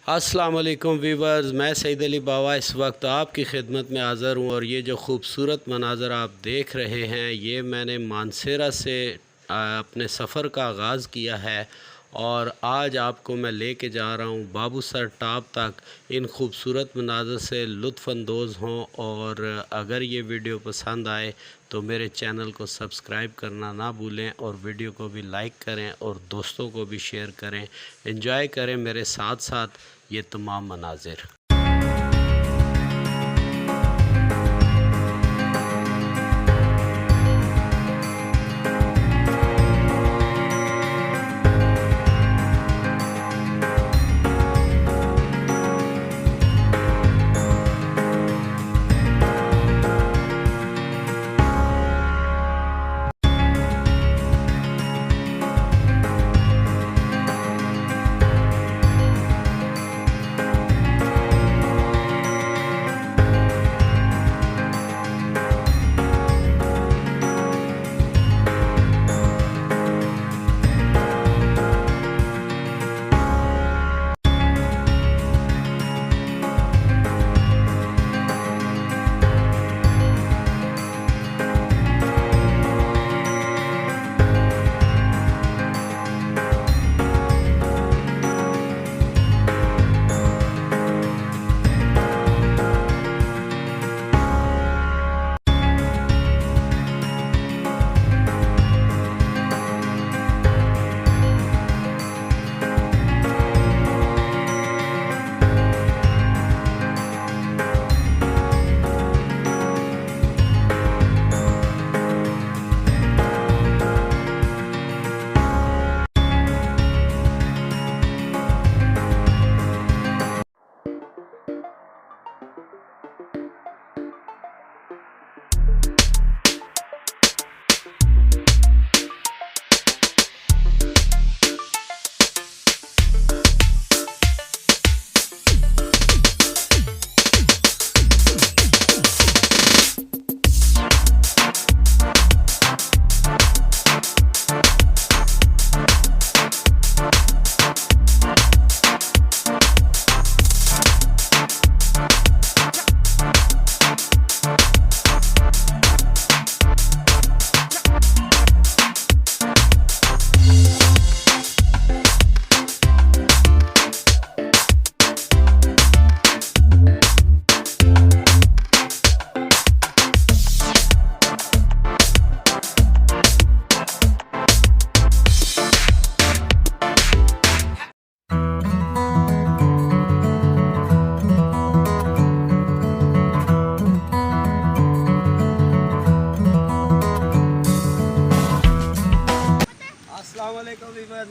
अस्सलाम वालेकुम वीवर्स, मैं सईद अली बावा इस वक्त आपकी खिदमत में हाज़िर हूँ। और ये जो ख़ूबसूरत मनाज़र आप देख रहे हैं, ये मैंने मानसेरा से अपने सफ़र का आगाज़ किया है और आज आपको मैं लेके जा रहा हूँ बाबूसर टॉप तक। इन खूबसूरत मनाज़र से लुत्फ़अंदोज़ हों। और अगर ये वीडियो पसंद आए तो मेरे चैनल को सब्सक्राइब करना ना भूलें और वीडियो को भी लाइक करें और दोस्तों को भी शेयर करें। एंजॉय करें मेरे साथ साथ ये तमाम मनाज़िर।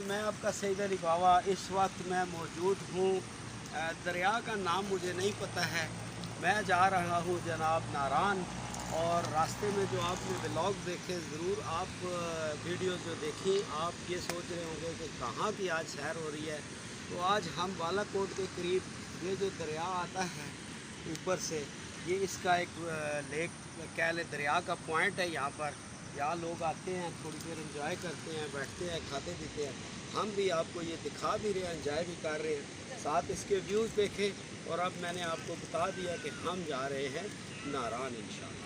मैं आपका सईद अली बावा। इस वक्त मैं मौजूद हूँ, दरिया का नाम मुझे नहीं पता है। मैं जा रहा हूँ जनाब नारान। और रास्ते में जो आपने व्लॉग देखे, ज़रूर आप वीडियो जो देखी, आप ये सोच रहे होंगे कि कहाँ की आज सैर हो रही है। तो आज हम बालाकोट के करीब ये जो दरिया आता है ऊपर से, ये इसका एक लेक कह ले दरिया का पॉइंट है। यहाँ लोग आते हैं, थोड़ी देर एंजॉय करते हैं, बैठते हैं, खाते पीते हैं। हम भी आपको ये दिखा भी रहे हैं, एंजॉय भी कर रहे हैं, साथ इसके व्यूज़ देखें। और अब मैंने आपको बता दिया कि हम जा रहे हैं नारान इंशाल्लाह।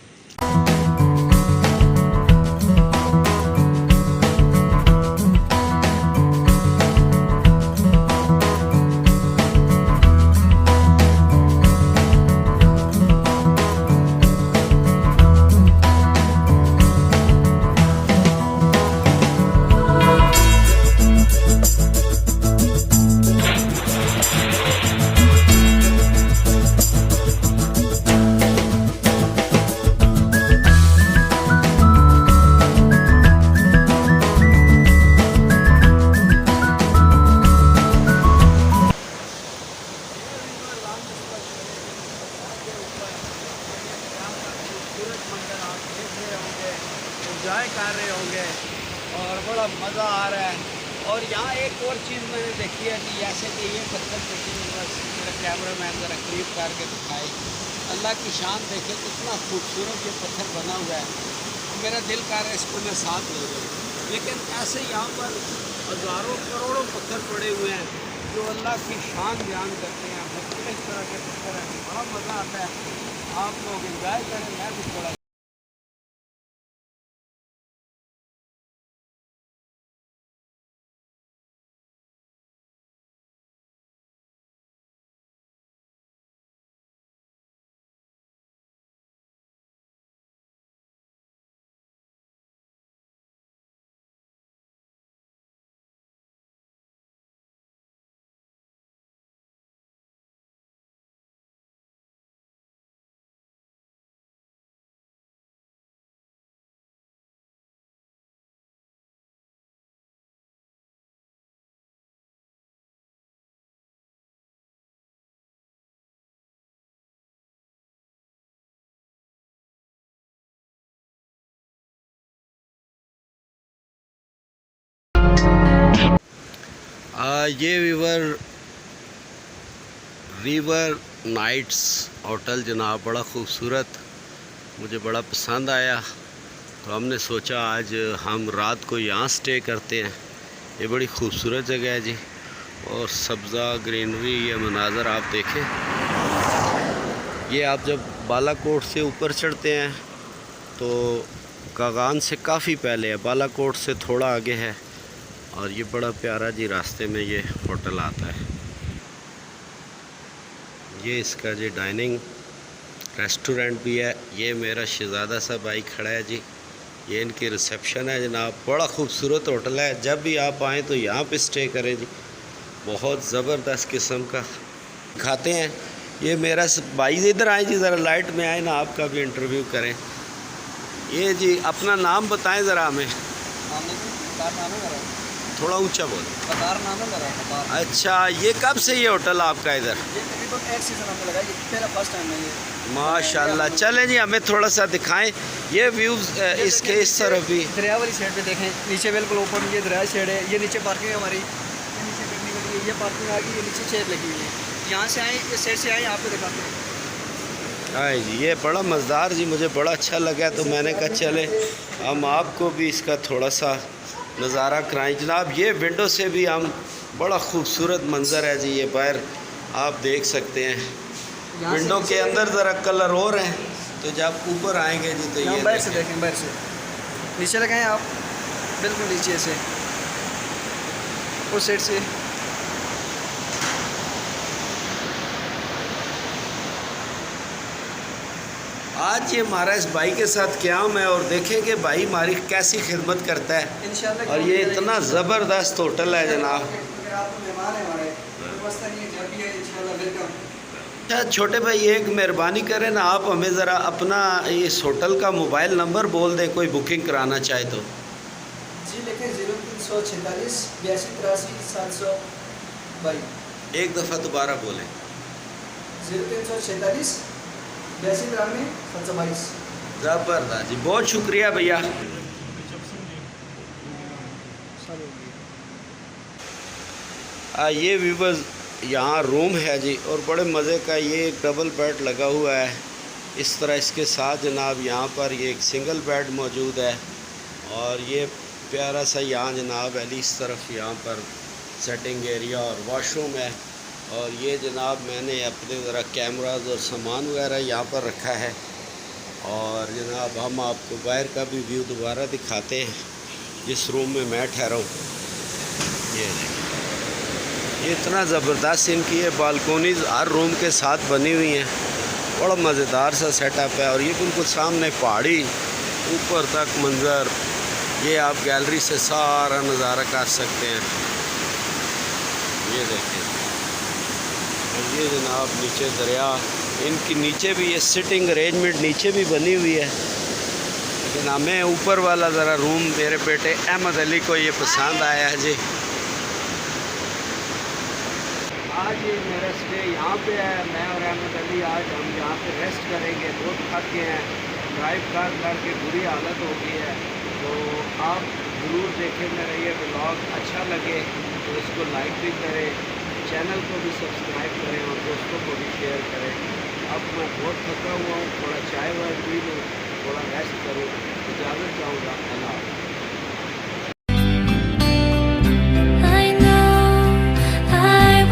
एंजॉय कर रहे होंगे और बड़ा मज़ा आ रहा है। और यहाँ एक और चीज़ मैंने देखी है कि जैसे कि ये पत्थर मेरा कैमरा मैन ज़रा क्लिप करके दिखाई, अल्लाह की शान देखे कितना खूबसूरत ये पत्थर बना हुआ है। मेरा दिल कर रहा है इसको मैं साथ ले जाऊँ, लेकिन ऐसे यहाँ पर हज़ारों करोड़ों पत्थर पड़े हुए हैं। जो अल्लाह की शान बयान करते हैं, मुख्तलिफ तरह के पत्थर हैं, बड़ा मज़ा आता है। आप लोग इंजॉय करें, मैं भी थोड़ा ये रिवर नाइट्स होटल जनाब बड़ा ख़ूबसूरत, मुझे बड़ा पसंद आया। तो हमने सोचा आज हम रात को यहाँ स्टे करते हैं। ये बड़ी खूबसूरत जगह है जी, और सब्ज़ा ग्रीनरी, ये मनाज़र आप देखें। ये आप जब बालाकोट से ऊपर चढ़ते हैं तो कागान से काफ़ी पहले है, बालाकोट से थोड़ा आगे है। और ये बड़ा प्यारा जी रास्ते में ये होटल आता है। ये इसका जी डाइनिंग रेस्टोरेंट भी है। ये मेरा शहज़ादा सा भाई खड़ा है जी, ये इनकी रिसेप्शन है जनाब। बड़ा खूबसूरत होटल है, जब भी आप आएँ तो यहाँ पे स्टे करें जी, बहुत ज़बरदस्त किस्म का खाते हैं। ये मेरा भाई इधर आए जी, ज़रा लाइट में आए ना, आपका भी इंटरव्यू करें। ये जी अपना नाम बताएं ज़रा हमें, थोड़ा ऊंचा बोल। अच्छा, ये कब से ये होटल आपका इधर? एक सीज़न हमने लगाई, मेरा फर्स्ट टाइम है ये। माशाल्लाह। चलें जी, हमें थोड़ा सा दिखाएं ये व्यूज़ इसके इस तरफ भी। दरिया वाली साइड पे देखें, नीचे बिल्कुल ओपन ये दरिया साइड है। ये नीचे पार्किंग है हमारी, ये नीचे बिल्डिंग लगी है, ये पार्किंग आ गई, ये नीचे चेयर लगी हुई है। यहाँ से आए, इस साइड से आए, आपको दिखाते हैं। हाँ जी, ये बड़ा मज़ेदार जी, मुझे बड़ा अच्छा लगा, तो मैंने कहा चले हम आपको भी इसका थोड़ा सा नज़ारा कराएं जनाब। ये विंडो से भी हम, बड़ा खूबसूरत मंज़र है जी, ये बाहर आप देख सकते हैं। विंडो के अंदर ज़रा कलर और हैं, तो जब ऊपर आएंगे जी तो ये बाहर से देखें, बाहर से नीचे लगाएं आप, बिल्कुल नीचे से उस साइड से। आज ये हमारा इस भाई के साथ क़याम है, और देखें कि भाई हमारी कैसी खिदमत करता है। और ये इतना ज़बरदस्त होटल है जनाब। अच्छा छोटे भाई, एक मेहरबानी करें ना, आप हमें ज़रा अपना इस होटल का मोबाइल नंबर बोल दें, कोई बुकिंग कराना चाहे तो। जी लिखें 0346 82 83 722। एक दफ़ा दोबारा बोलें। 0346 82 83 722। ज़बरदस्त जी, बहुत शुक्रिया भैया। ये व्यूवर्स यहाँ रूम है जी, और बड़े मज़े का, ये एक डबल बेड लगा हुआ है इस तरह। इसके साथ जनाब यहाँ पर ये एक सिंगल बेड मौजूद है, और ये प्यारा सा यहाँ जनाब अली इस तरफ यहाँ पर सेटिंग एरिया और वॉशरूम है। और ये जनाब मैंने अपने ज़रा कैमराज और सामान वगैरह यहाँ पर रखा है। और जनाब हम आपको बाहर का भी व्यू दोबारा दिखाते हैं, जिस रूम में मैं ठहरा हूँ। ये इतना ज़बरदस्त इनकी ये बालकोनीज़ हर रूम के साथ बनी हुई हैं, बड़ा मज़ेदार सा सेटअप है। और ये बिल्कुल सामने पहाड़ी, ऊपर तक मंज़र, ये आप गैलरी से सारा नज़ारा कर सकते हैं। ये देखें, और ये जनाब नीचे दरिया, इनकी नीचे भी ये सिटिंग अरेंजमेंट नीचे भी बनी हुई है। लेकिन हमें ऊपर वाला ज़रा रूम मेरे बेटे अहमद अली को ये पसंद आया है जी। आज ये मेरा स्टे यहाँ पे है, मैं और अहमद अली आज हम यहाँ पे रेस्ट करेंगे। बहुत थक गए हैं, ड्राइव कर के बुरी हालत हो गई है। तो आप ज़रूर देखें मेरा ये ब्लॉग, अच्छा लगे तो इसको लाइक भी करें, चैनल को भी सब्सक्राइब करें और दोस्तों को भी शेयर करें। अब मैं बहुत थका हुआ हूँ, थोड़ा चाय वाय पी लूँ, थोड़ा रेस्ट करूँ, इजाज़त चाहूँगा। अल्लाह हाफ़िज़। I know I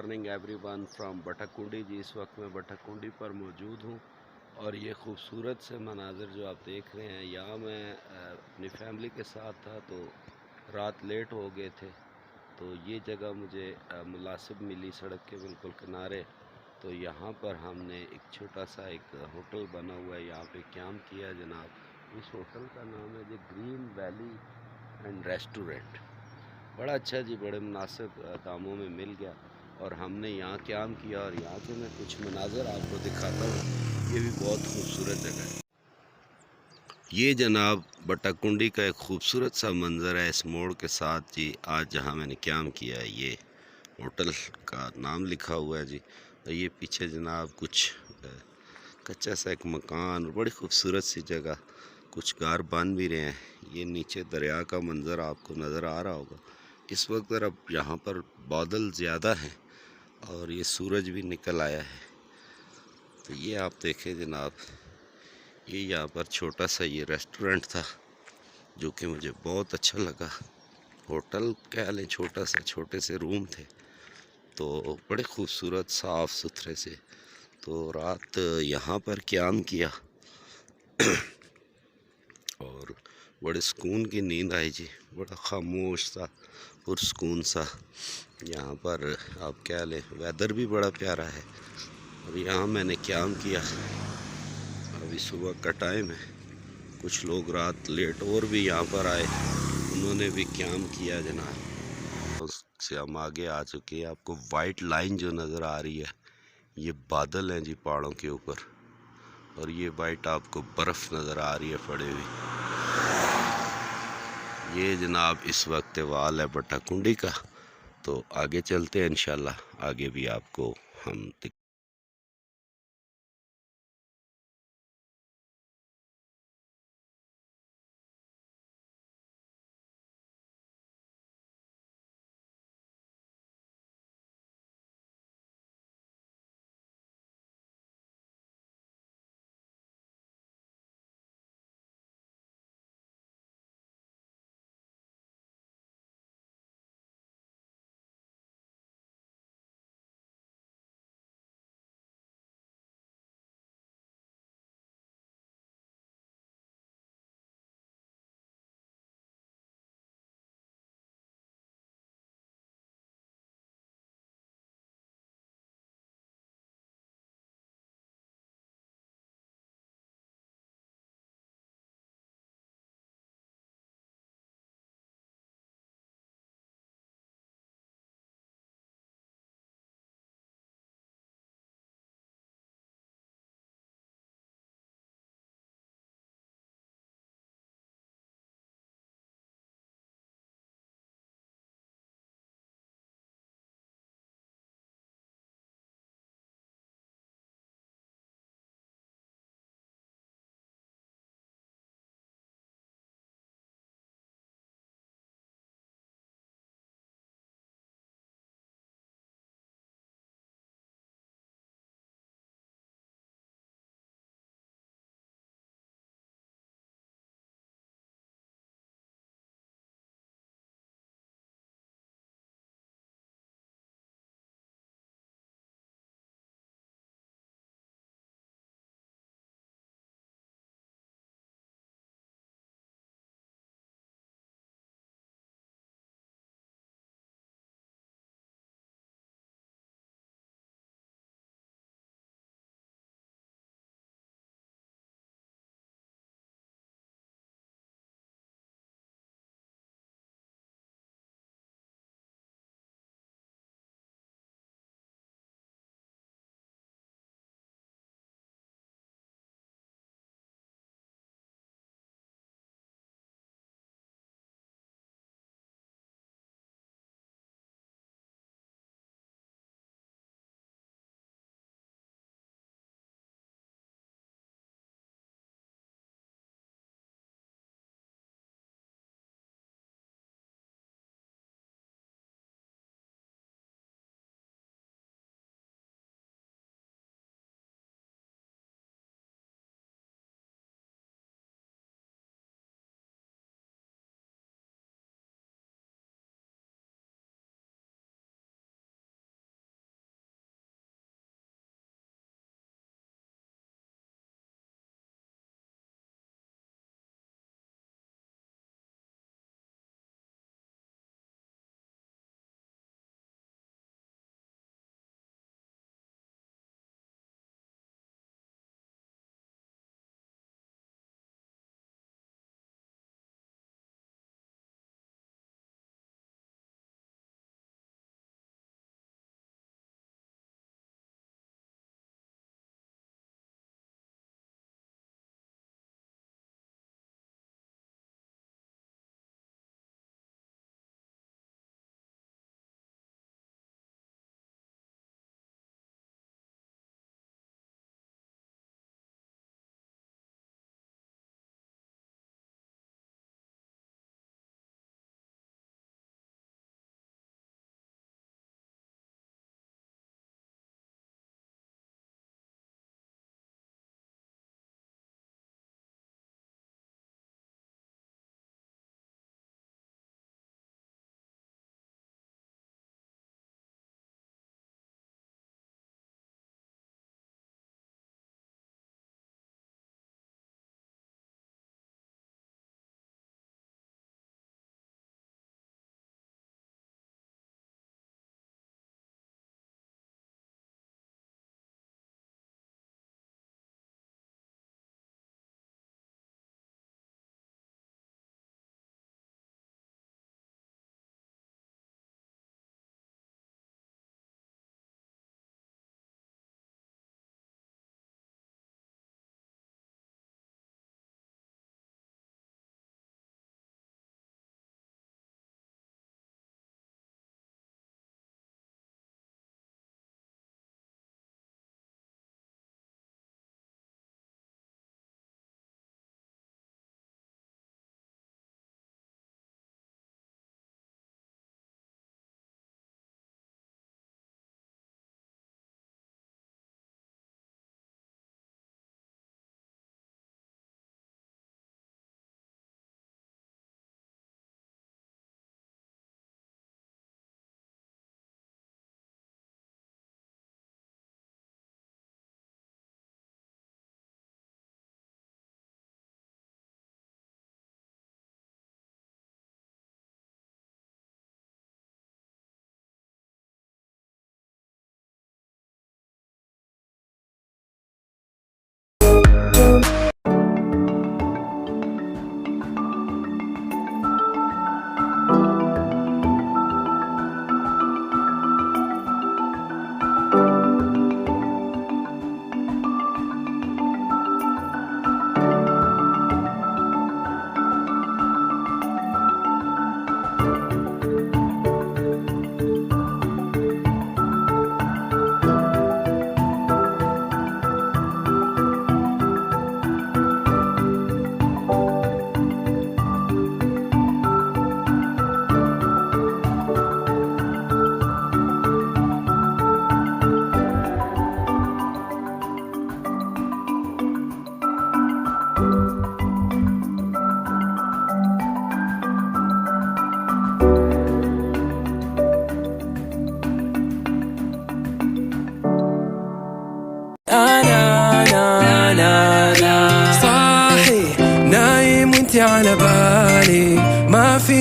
morning everyone from Batkundi ji. इस वक्त मैं बटकुंडी पर मौजूद हूँ और ये खूबसूरत से मनाज़र जो आप देख रहे हैं, यहाँ मैं अपनी फैमिली के साथ था तो रात लेट हो गए थे, तो ये जगह मुझे मुनासिब मिली सड़क के बिल्कुल किनारे। तो यहाँ पर हमने एक छोटा सा एक होटल बना हुआ है, यहाँ पे क़याम किया जनाब। इस होटल का नाम है जी ग्रीन वैली एंड रेस्टोरेंट। बड़ा अच्छा जी, बड़े मुनासिब दामों में मिल गया और हमने यहाँ क़याम किया और यहाँ के मैं कुछ मनाज़र आपको दिखाता हूँ। ये भी बहुत खूबसूरत जगह है। ये जनाब बटकुंडी का एक खूबसूरत सा मंज़र है इस मोड़ के साथ जी। आज जहाँ मैंने क़याम किया है, ये होटल का नाम लिखा हुआ है जी। और ये पीछे जनाब कुछ कच्चा सा एक मकान, बड़ी खूबसूरत सी जगह, कुछ घर बन भी रहे हैं। ये नीचे दरिया का मंज़र आपको नज़र आ रहा होगा। इस वक्त अब यहाँ पर बादल ज़्यादा हैं और ये सूरज भी निकल आया है। तो ये आप देखें जनाब, ये यहाँ पर छोटा सा ये रेस्टोरेंट था जो कि मुझे बहुत अच्छा लगा। होटल कह लें, छोटा सा, छोटे से रूम थे तो बड़े खूबसूरत साफ़ सुथरे से। तो रात यहाँ पर क़याम किया और बड़े सुकून की नींद आई जी। बड़ा खामोश सा, पुरसुकून सा यहाँ पर आप क्या लें। वेदर भी बड़ा प्यारा है और यहाँ मैंने क़याम किया। अभी सुबह का टाइम है, कुछ लोग रात लेट और भी यहाँ पर आए, उन्होंने भी क़याम किया जनाब। उससे हम आगे आ चुके हैं। आपको वाइट लाइन जो नज़र आ रही है, ये बादल हैं जी पहाड़ों के ऊपर, और ये वाइट आपको बर्फ़ नज़र आ रही है पड़ी हुई। ये जनाब इस वक्त वाल है बटकुंडी का। तो आगे चलते हैं इंशाल्लाह, आगे भी आपको हम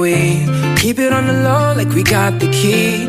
we keep it on the low like we got the key.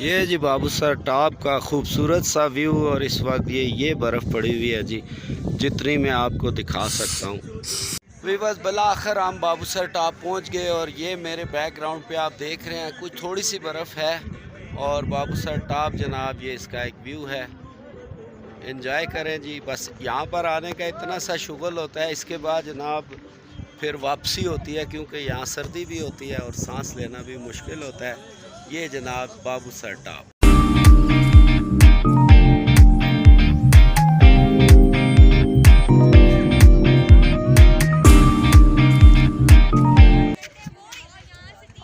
ये जी बाबूसर टॉप का खूबसूरत सा व्यू, और इस वक्त ये बर्फ़ पड़ी हुई है जी, जितनी मैं आपको दिखा सकता हूँ। वीवर्स बिलाखिर हम बाबूसर टॉप पहुँच गए, और ये मेरे बैकग्राउंड पे आप देख रहे हैं कुछ थोड़ी सी बर्फ़ है, और बाबूसर टॉप जनाब ये इसका एक व्यू है। एंजॉय करें जी। बस यहाँ पर आने का इतना सा शुगल होता है, इसके बाद जनाब फिर वापसी होती है, क्योंकि यहाँ सर्दी भी होती है और सांस लेना भी मुश्किल होता है। ये जनाब बाबूसर टॉप।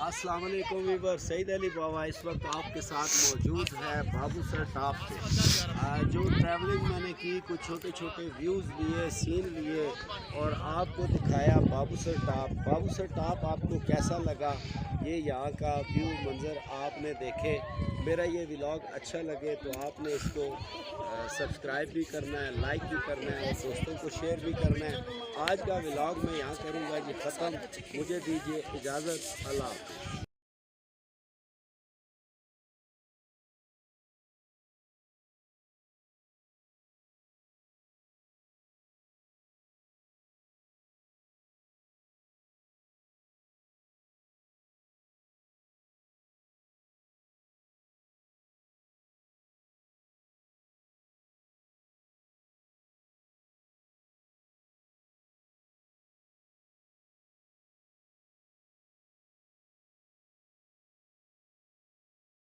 अस्सलाम वालेकुम वीवर, सईद अली बाबा इस वक्त आपके साथ मौजूद है बाबूसर टॉप पे। जो ट्रैवलिंग मैंने की, कुछ छोटे छोटे व्यूज़ लिए, सीन लिए और आपको दिखाया बाबूसर टॉप। बाबूसर टॉप आपको कैसा लगा? ये यहाँ का व्यू मंज़र आपने देखे। मेरा ये व्लॉग अच्छा लगे तो आपने इसको सब्सक्राइब भी करना है, लाइक भी करना है और दोस्तों को शेयर भी करना है। आज का व्लॉग मैं यहाँ करूँगा जी ख़त्म। मुझे दीजिए इजाज़त। अल्लाह।